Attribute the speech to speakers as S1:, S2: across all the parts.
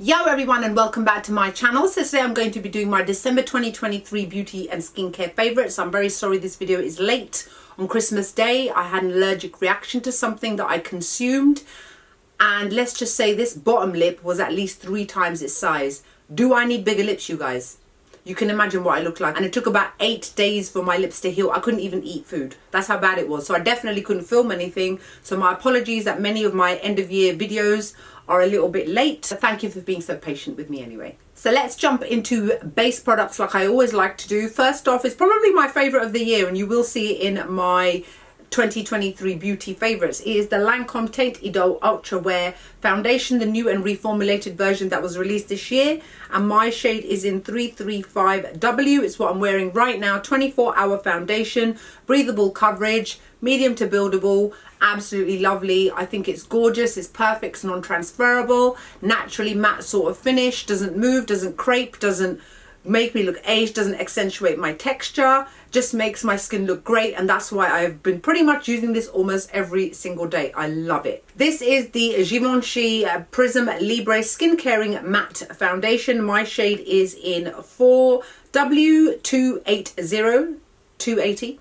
S1: Yo everyone, and welcome back to my channel. So today I'm going to be doing my December 2023 beauty and skincare favorites. I'm very sorry this video is late on Christmas Day. I had an allergic reaction to something that I consumed, and let's just say this bottom lip was at least 3 times its size. Do I need bigger lips, you guys? You can imagine what I look like, and it took about 8 days for my lips to heal. I couldn't even eat food. That's how bad it was. So I definitely couldn't film anything. So my apologies that many of my end of year videos are a little bit late. So thank you for being so patient with me anyway. So let's jump into base products like I always like to do. First off, it's probably my favorite of the year, and you will see it in my 2023 beauty favorites. It is the Lancôme Teint Idôle Ultra Wear Foundation, the new and reformulated version that was released this year, and my shade is in 335W. It's what I'm wearing right now. 24-hour foundation, breathable coverage, medium to buildable, absolutely lovely. I think it's gorgeous, it's perfect, it's non-transferable, naturally matte sort of finish, doesn't move, doesn't crepe, doesn't make me look aged, doesn't accentuate my texture, just makes my skin look great, and that's why I've been pretty much using this almost every single day. I love it. This is the GIVENCHY Prisme Libre Skin Caring Matte Foundation. My shade is in 4W280.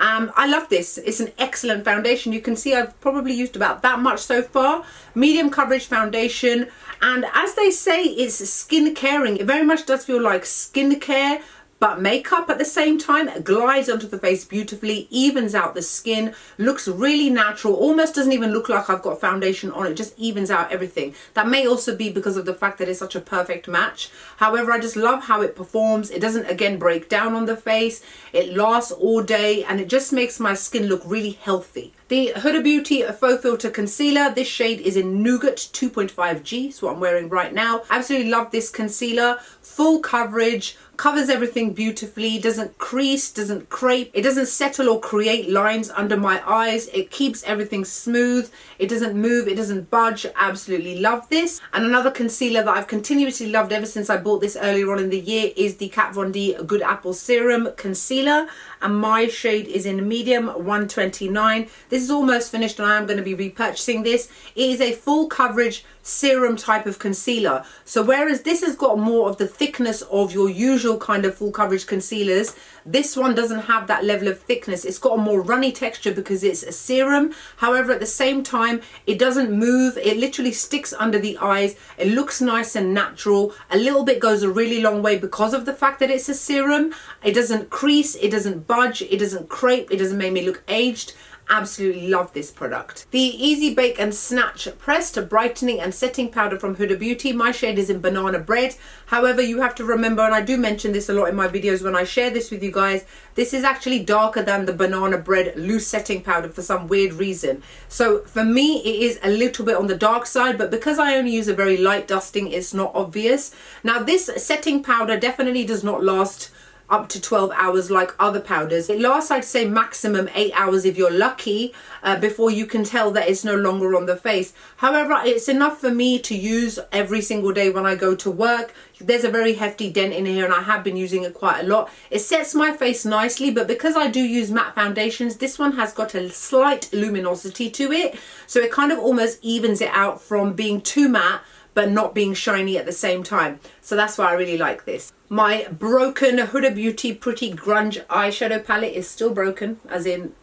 S1: I love this. It's an excellent foundation. You can see I've probably used about that much so far. Medium coverage foundation, and as they say, it's skin caring. It very much does feel like skincare but makeup at the same time. It glides onto the face beautifully, evens out the skin, looks really natural, almost doesn't even look like I've got foundation on. It just evens out everything. That may also be because of the fact that it's such a perfect match. However, I just love how it performs. It doesn't again break down on the face. It lasts all day, and it just makes my skin look really healthy. The Huda Beauty Faux Filter Concealer. This shade is in Nougat 2.5G. It's what I'm wearing right now. Absolutely love this concealer. Full coverage, covers everything beautifully, doesn't crease, doesn't crepe, it doesn't settle or create lines under my eyes, it keeps everything smooth, it doesn't move, it doesn't budge. Absolutely love this. And another concealer that I've continuously loved ever since I bought this earlier on in the year is the Kat Von D Good Apple Serum Concealer, and my shade is in medium 129. This is almost finished, and I am going to be repurchasing this. It is a full coverage serum type of concealer, so whereas this has got more of the thickness of your usual kind of full coverage concealers, this one doesn't have that level of thickness. It's got a more runny texture because it's a serum. However, at the same time, it doesn't move. It literally sticks under the eyes. It looks nice and natural. A little bit goes a really long way because of the fact that it's a serum. It doesn't crease, it doesn't budge, it doesn't crepe, it doesn't make me look aged. Absolutely love this product. The Easy Bake and Snatch Pressed Brightening and Setting Powder from Huda Beauty. My shade is in Banana Bread. However, you have to remember, and I do mention this a lot in my videos when I share this with you guys, this is actually darker than the Banana Bread Loose Setting Powder for some weird reason. So for me, it is a little bit on the dark side, but because I only use a very light dusting, it's not obvious. Now, this setting powder definitely does not last up to 12 hours like other powders. It lasts, I'd say, maximum 8 hours if you're lucky, before you can tell that it's no longer on the face. However, it's enough for me to use every single day when I go to work. There's a very hefty dent in here, and I have been using it quite a lot. It sets my face nicely, but because I do use matte foundations, this one has got a slight luminosity to it, so it kind of almost evens it out from being too matte but not being shiny at the same time. So that's why I really like this. My broken Huda Beauty Pretty Grunge eyeshadow palette is still broken, as in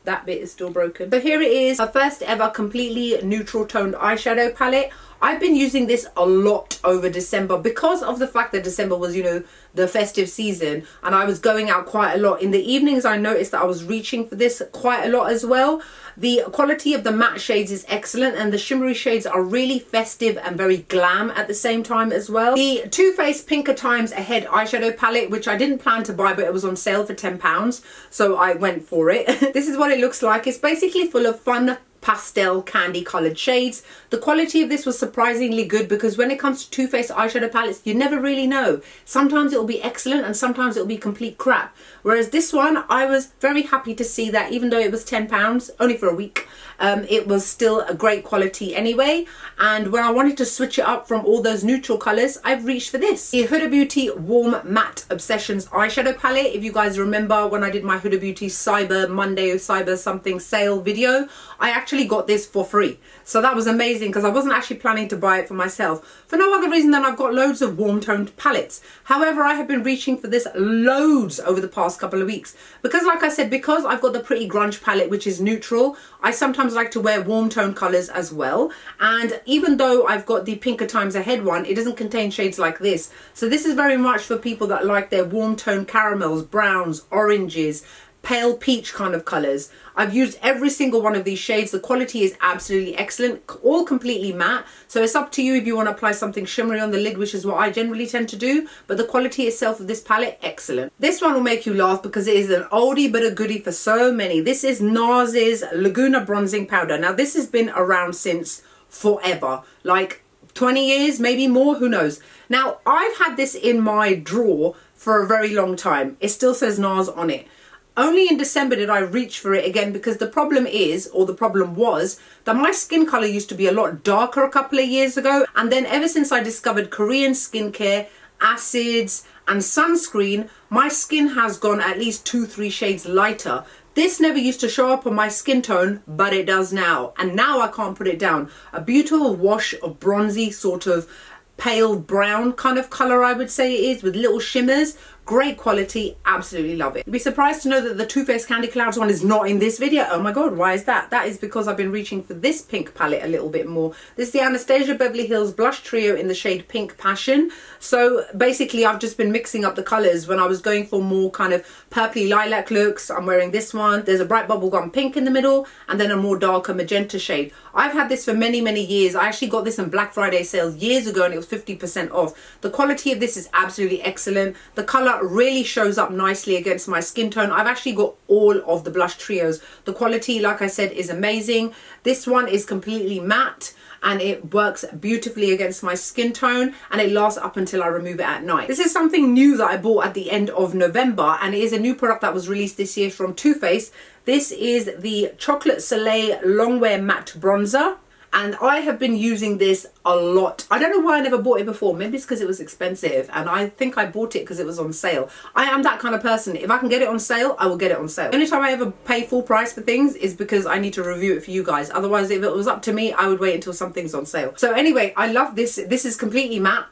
S1: that bit is still broken. So here it is, a first ever completely neutral toned eyeshadow palette. I've been using this a lot over December because of the fact that December was, you know, the festive season, and I was going out quite a lot. In the evenings, I noticed that I was reaching for this quite a lot as well. The quality of the matte shades is excellent, and the shimmery shades are really festive and very glam at the same time as well. The Too Faced Pinker Times Ahead eyeshadow palette, which I didn't plan to buy, but it was on sale for £10, so I went for it. This is what it looks like. It's basically full of fun pastel candy colored shades. The quality of this was surprisingly good, because when it comes to Too Faced eyeshadow palettes, you never really know. Sometimes it will be excellent and sometimes it will be complete crap. Whereas this one, I was very happy to see that even though it was £10, only for a week, it was still a great quality anyway. And when I wanted to switch it up from all those neutral colors, I've reached for this. The Huda Beauty Warm Matte Obsessions eyeshadow palette. If you guys remember when I did my Huda Beauty Cyber Monday or Cyber something sale video, I actually actually got this for free. So that was amazing because I wasn't actually planning to buy it for myself for no other reason than I've got loads of warm toned palettes. However, I have been reaching for this loads over the past couple of weeks because, like I said, because I've got the Pretty Grunge palette, which is neutral, I sometimes like to wear warm tone colors as well. And even though I've got the Pinker Times Ahead one, it doesn't contain shades like this. So this is very much for people that like their warm tone caramels, browns, oranges, pale peach kind of colors. I've used every single one of these shades. The quality is absolutely excellent, all completely matte. So it's up to you if you want to apply something shimmery on the lid, which is what I generally tend to do. But the quality itself of this palette, excellent. This one will make you laugh because it is an oldie but a goodie for so many. This is Nars Laguna bronzing powder. Now this has been around since forever, like 20 years, maybe more, who knows. Now I've had this in my drawer for a very long time. It still says Nars on it. Only in December did I reach for it again because the problem is, or the problem was, that my skin colour used to be a lot darker a couple of years ago. And then ever since I discovered Korean skincare, acids and sunscreen, my skin has gone at least 2-3 shades lighter. This never used to show up on my skin tone, but it does now. And now I can't put it down. A beautiful wash of bronzy sort of pale brown kind of colour, I would say it is, with little shimmers. Great quality, absolutely love it. You'd be surprised to know that the Too Faced Candy Clouds one is not in this video. Oh my god, why is that? That is because I've been reaching for this pink palette a little bit more. This is the Anastasia Beverly Hills Blush Trio in the shade Pink Passion. So basically I've just been mixing up the colours when I was going for more kind of purpley lilac looks. I'm wearing this one. There's a bright bubblegum pink in the middle and then a more darker magenta shade. I've had this for many, many years. I actually got this in Black Friday sales years ago and it was 50% off. The quality of this is absolutely excellent. The colour really shows up nicely against my skin tone. I've actually got all of the blush trios. The quality, like I said, is amazing. This one is completely matte and it works beautifully against my skin tone and it lasts up until I remove it at night. This is something new that I bought at the end of November and it is a new product that was released this year from Too Faced. This is the Chocolate Soleil Longwear Matte Bronzer. And I have been using this a lot. I don't know why I never bought it before. Maybe it's because it was expensive. And I think I bought it because it was on sale. I am that kind of person. If I can get it on sale, I will get it on sale. The only time I ever pay full price for things is because I need to review it for you guys. Otherwise, if it was up to me, I would wait until something's on sale. So anyway, I love this. This is completely matte.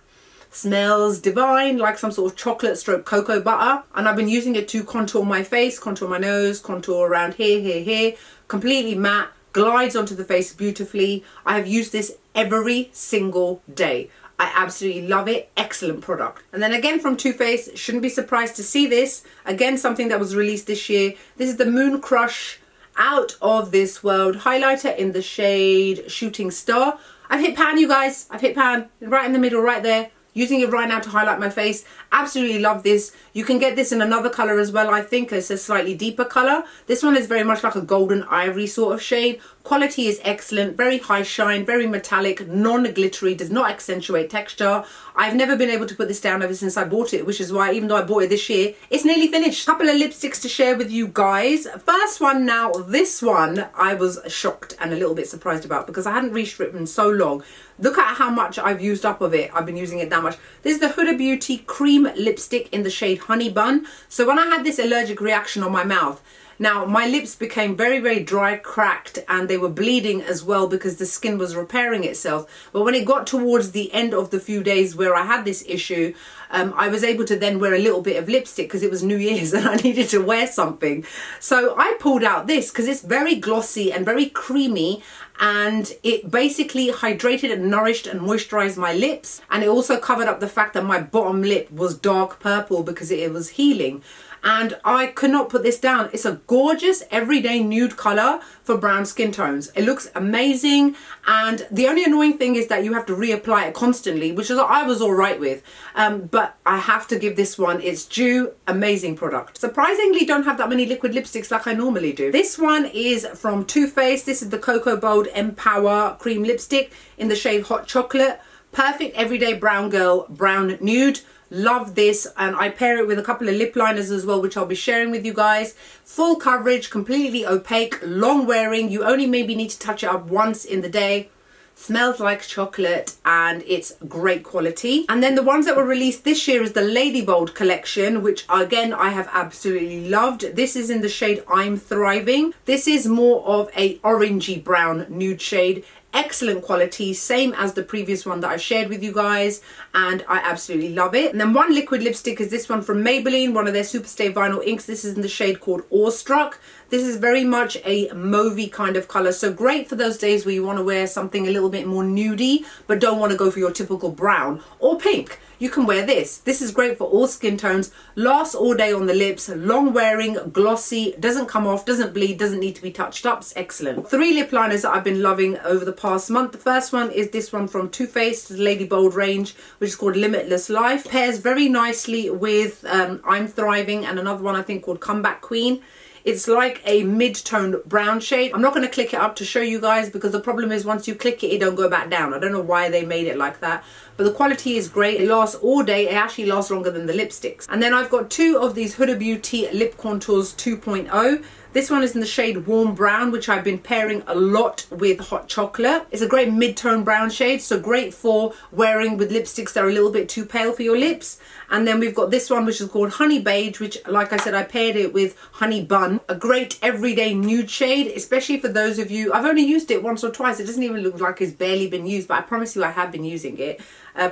S1: Smells divine, like some sort of chocolate stroke cocoa butter. And I've been using it to contour my face, contour my nose, contour around here. Completely matte. Glides onto the face beautifully. I have used this every single day. I absolutely love it. Excellent product. And then again from Too Faced, shouldn't be surprised to see this. Again, something that was released this year. This is the Moon Crush Out of This World highlighter in the shade Shooting Star. I've hit pan, you guys. I've hit pan right in the middle, right there. Using it right now to highlight my face. Absolutely love this. You can get this in another colour as well, I think. It's a slightly deeper colour. This one is very much like a golden ivory sort of shade. Quality is excellent. Very high shine, very metallic, non-glittery, does not accentuate texture. I've never been able to put this down ever since I bought it, which is why even though I bought it this year, it's nearly finished. Couple of lipsticks to share with you guys. First one now, this one I was shocked and a little bit surprised about because I hadn't reached for it in so long. Look at how much I've used up of it. I've been using it that much. This is the Huda Beauty Cream Lipstick in the shade Honey Bun. So when I had this allergic reaction on my mouth, now my lips became very, very dry, cracked, and they were bleeding as well because the skin was repairing itself. But when it got towards the end of the few days where I had this issue, I was able to then wear a little bit of lipstick because it was New Year's and I needed to wear something. So I pulled out this because it's very glossy and very creamy, and it basically hydrated and nourished and moisturized my lips, and it also covered up the fact that my bottom lip was dark purple because it was healing. And I could not put this down. It's a gorgeous everyday nude color for brown skin tones. It looks amazing, and the only annoying thing is that you have to reapply it constantly, which is I was all right with, but I have to give this one its due. Amazing product. Surprisingly, don't have that many liquid lipsticks like I normally do. This one is from Too Faced. This is the Cocoa Bold Empower Cream Lipstick in the shade Hot Chocolate. Perfect everyday brown girl, brown nude. Love this, and I pair it with a couple of lip liners as well, which I'll be sharing with you guys. Full coverage, completely opaque, long wearing. You only maybe need to touch it up once in the day. smells like chocolate, and it's great quality. And then the ones that were released this year is the Lady Bold collection, which again I have absolutely loved. This is in the shade I'm Thriving. This is more of a orangey brown nude shade. Excellent quality, same as the previous one that I shared with you guys, and I absolutely love it. And then one liquid lipstick is this one from Maybelline, one of their Superstay Vinyl inks. This is in the shade called Awestruck. This is very much a mauvey kind of color, so great for those days where you want to wear something a little bit more nudie but don't want to go for your typical brown or pink. You can wear this. This is great for all skin tones, lasts all day on the lips, long wearing, glossy, doesn't come off, doesn't bleed, doesn't need to be touched up. It's excellent. 3 lip liners that I've been loving over the past month. The first one is this one from Too Faced, Lady Bold range, which is called Limitless Life. Pairs very nicely with I'm Thriving, and another one I think called Comeback Queen. It's like a mid-tone brown shade. I'm not going to click it up to show you guys because the problem is once you click it, it don't go back down. I don't know why they made it like that. But the quality is great. It lasts all day. It actually lasts longer than the lipsticks. And then I've got 2 of these Huda Beauty Lip Contours 2.0. This one is in the shade Warm Brown, which I've been pairing a lot with Hot Chocolate. It's a great mid-tone brown shade, so great for wearing with lipsticks that are a little bit too pale for your lips. And then we've got this one, which is called Honey Beige, which, like I said, I paired it with Honey Bun. A great everyday nude shade, especially for those of you... I've only used it once or twice. It doesn't even look like it's barely been used, but I promise you I have been using it.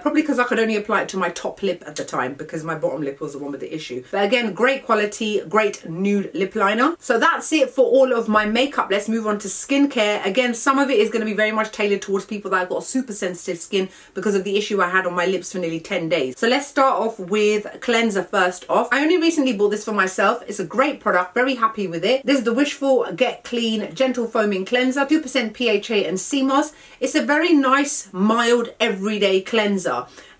S1: Probably because I could only apply it to my top lip at the time because my bottom lip was the one with the issue. But again, great quality, great nude lip liner. So that's it for all of my makeup. Let's move on to skincare. Again, some of it is going to be very much tailored towards people that have got super sensitive skin because of the issue I had on my lips for nearly 10 days. So let's start off with cleanser first off. I only recently bought this for myself. It's a great product, very happy with it. This is the Wishful Get Clean Gentle Foaming Cleanser, 2% PHA and CMOS. It's a very nice, mild, everyday cleanser.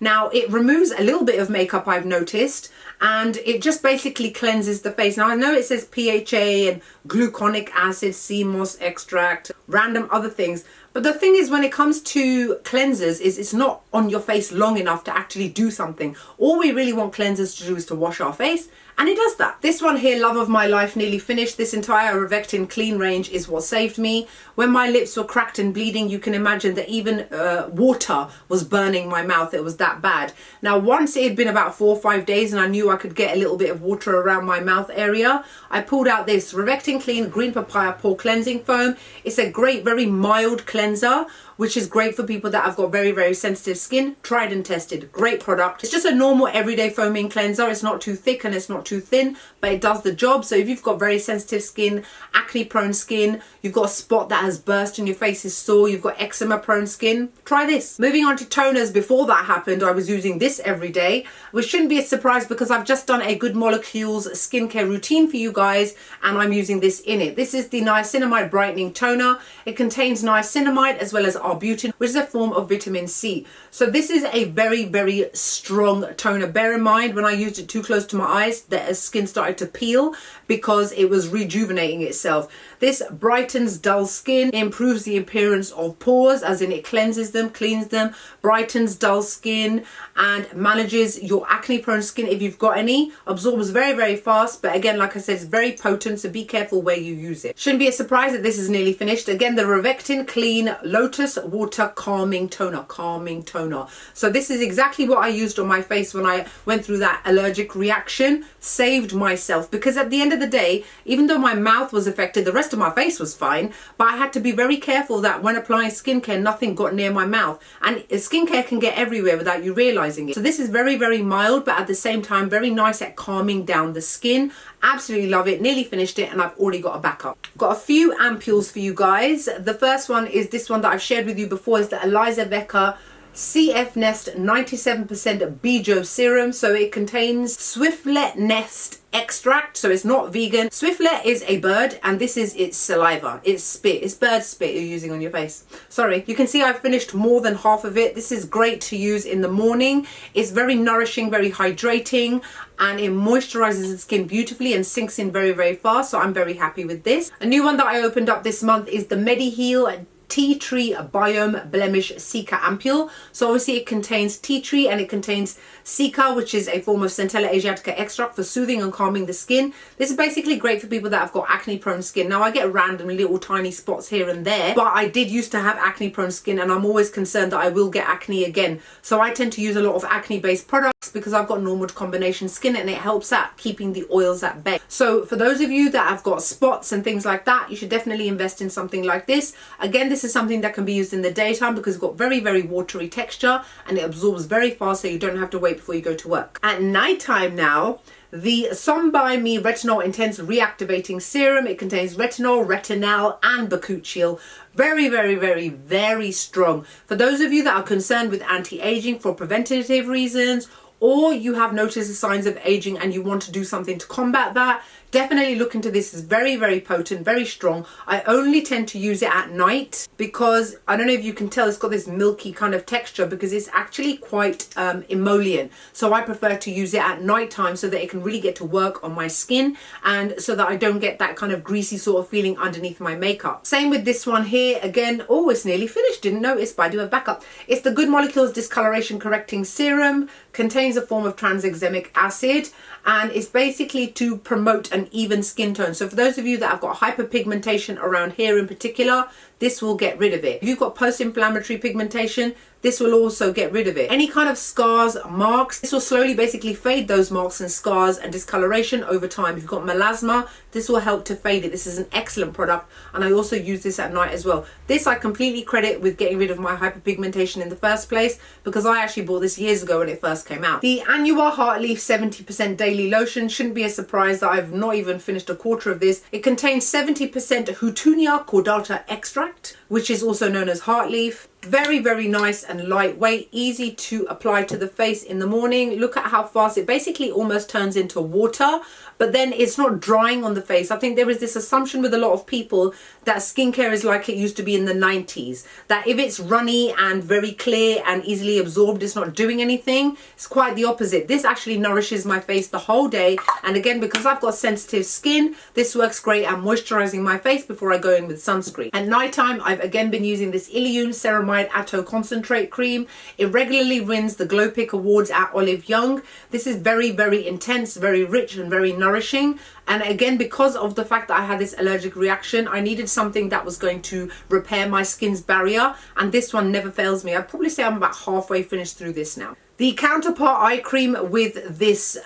S1: Now, it removes a little bit of makeup, I've noticed, and it just basically cleanses the face. Now, I know it says PHA and gluconic acid, CMOS extract, random other things, but the thing is, when it comes to cleansers, is it's not on your face long enough to actually do something. All we really want cleansers to do is to wash our face, and it does that. This one here, Love of My Life, nearly finished. This entire Revectin Clean range is what saved me. When my lips were cracked and bleeding, you can imagine that even water was burning my mouth. It was that bad. Now, once it had been about 4 or 5 days and I knew I could get a little bit of water around my mouth area, I pulled out this Revectin Clean Green Papaya Pore Cleansing Foam. It's a great, very mild cleanser, which is great for people that have got very, very sensitive skin. Tried and tested. Great product. It's just a normal everyday foaming cleanser. It's not too thick and it's not too thin, but it does the job. So if you've got very sensitive skin, acne prone skin, you've got a spot that has burst and your face is sore, you've got eczema prone skin, try this. Moving on to toners, before that happened, I was using this every day, which shouldn't be a surprise because I've just done a Good Molecules skincare routine for you guys and I'm using this in it. This is the Niacinamide Brightening Toner. It contains niacinamide as well as arbutin, which is a form of vitamin C. So this is a very, very strong toner. Bear in mind, when I used it too close to my eyes, the skin started to peel because it was rejuvenating itself. This brightens dull skin, improves the appearance of pores, as in it cleanses them, cleans them, brightens dull skin, and manages your acne prone skin if you've got any. Absorbs very, very fast, but again, like I said, it's very potent, so be careful where you use it. Shouldn't be a surprise that this is nearly finished. Again, the Revectin Clean Lotus Water Calming Toner. So this is exactly what I used on my face when I went through that allergic reaction. Saved myself, because at the end of the day, even though my mouth was affected, the rest of my face was fine, but I had to be very careful that when applying skincare, nothing got near my mouth. And skincare can get everywhere without you realizing it. So this is very, very mild, but at the same time, very nice at calming down the skin. Absolutely love it. Nearly finished it and I've already got a backup. Got a few ampules for you guys. The first one is this one that I've shared with you before. Is the Eliza Becker CF Nest 97% Bijo Serum. So it contains Swiftlet Nest extract, so it's not vegan. Swiftlet is a bird and this is its saliva, its spit, it's bird spit you're using on your face. Sorry, you can see I've finished more than half of it. This is great to use in the morning. It's very nourishing, very hydrating, and it moisturizes the skin beautifully and sinks in very, very fast, so I'm very happy with this. A new one that I opened up this month is the Meeheal Tea Tree Biome Blemish Cica Ampule. So obviously it contains tea tree and it contains cica, which is a form of Centella asiatica extract for soothing and calming the skin. This is basically great for people that have got acne prone skin. Now I get random little tiny spots here and there, but I did used to have acne prone skin and I'm always concerned that I will get acne again. So I tend to use a lot of acne based products because I've got normal to combination skin and it helps at keeping the oils at bay. So for those of you that have got spots and things like that, you should definitely invest in something like this. Again, this is something that can be used in the daytime because it's got very, very watery texture and it absorbs very fast, so you don't have to wait before you go to work. At nighttime now, the Som by Me Retinol Intense Reactivating Serum. It contains retinol, retinal and bakuchiol. Very, very, very, very strong. For those of you that are concerned with anti-aging for preventative reasons, or you have noticed the signs of aging and you want to do something to combat that, definitely look into this. It's very, very potent, very strong. I only tend to use it at night because I don't know if you can tell, it's got this milky kind of texture because it's actually quite emollient. So I prefer to use it at night time so that it can really get to work on my skin and so that I don't get that kind of greasy sort of feeling underneath my makeup. Same with this one here. Again, oh, it's nearly finished. Didn't notice, but I do have backup. It's the Good Molecules Discoloration Correcting Serum. Contains a form of tranexamic acid and it's basically to promote an even skin tone. So for those of you that have got hyperpigmentation around here in particular, this will get rid of it. If you've got post-inflammatory pigmentation, this will also get rid of it. Any kind of scars, marks, this will slowly basically fade those marks and scars and discoloration over time. If you've got melasma, this will help to fade it. This is an excellent product and I also use this at night as well. This I completely credit with getting rid of my hyperpigmentation in the first place because I actually bought this years ago when it first came out. The Anua Heartleaf 70% Daily Lotion shouldn't be a surprise that I've not even finished a quarter of this. It contains 70% Houtunia cordata extract, which is also known as heartleaf. Very, very nice and lightweight, easy to apply to the face in the morning. Look at how fast it basically almost turns into water, but then it's not drying on the face. I think there is this assumption with a lot of people that skincare is like it used to be in the 90s, that if it's runny and very clear and easily absorbed, it's not doing anything. It's quite the opposite. This actually nourishes my face the whole day, and again, because I've got sensitive skin, this works great at moisturizing my face before I go in with sunscreen. At nighttime, I've again been using this Ilium Ceramide Atto Concentrate Cream. It regularly wins the Glow Pick Awards at Olive Young. This is very, very intense, very rich and very nourishing. And again, because of the fact that I had this allergic reaction, I needed something that was going to repair my skin's barrier. And this one never fails me. I'd probably say I'm about halfway finished through this now. The counterpart eye cream with this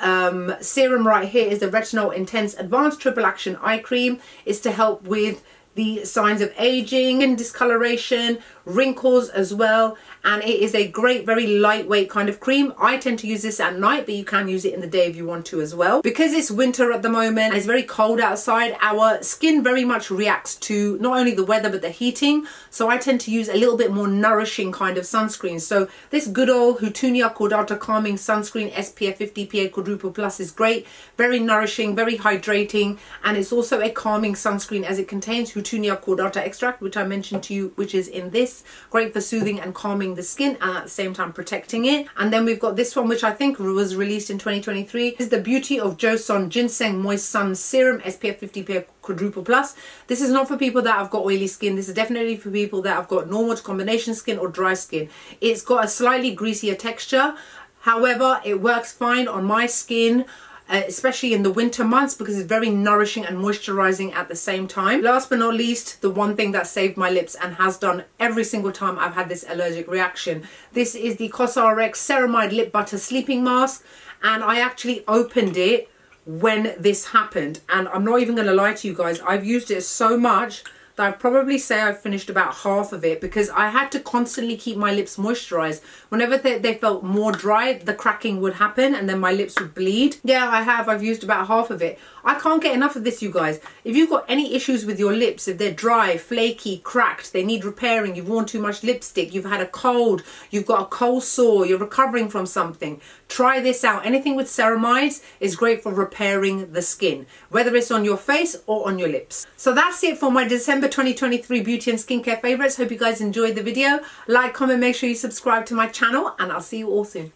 S1: serum right here is the Retinol Intense Advanced Triple Action Eye Cream. It's to help with the signs of aging and discoloration, wrinkles as well, and it is a great, very lightweight kind of cream. I tend to use this at night, but you can use it in the day if you want to as well. Because it's winter at the moment and it's very cold outside, our skin very much reacts to not only the weather but the heating, so I tend to use a little bit more nourishing kind of sunscreen. So this good old Houtunia Cordata Calming Sunscreen SPF 50 PA Quadruple Plus is great, very nourishing, very hydrating, and it's also a calming sunscreen as it contains Houtunia Cordata extract, which I mentioned to you, which is in this. Great for soothing and calming the skin and at the same time protecting it. And then we've got this one, which I think was released in 2023. This is the Beauty of Joseon Ginseng Moist Sun Serum SPF 50 PA Quadruple Plus. This is not for people that have got oily skin. This is definitely for people that have got normal to combination skin or dry skin. It's got a slightly greasier texture. However, it works fine on my skin, especially in the winter months, because it's very nourishing and moisturizing at the same time. Last but not least, the one thing that saved my lips and has done every single time I've had this allergic reaction. This is the COSRX Ceramide Lip Butter Sleeping Mask, and I actually opened it when this happened, and I'm not even going to lie to you guys, I've used it so much that I'd probably say I've finished about half of it because I had to constantly keep my lips moisturized. Whenever they felt more dry, the cracking would happen and then my lips would bleed. Yeah, I've used about half of it. I can't get enough of this, you guys. If you've got any issues with your lips, if they're dry, flaky, cracked, they need repairing, you've worn too much lipstick, you've had a cold, you've got a cold sore, you're recovering from something, try this out. Anything with ceramides is great for repairing the skin, whether it's on your face or on your lips. So that's it for my December 2023 beauty and skincare favorites. Hope you guys enjoyed the video. Like, comment, make sure you subscribe to my channel, and I'll see you all soon.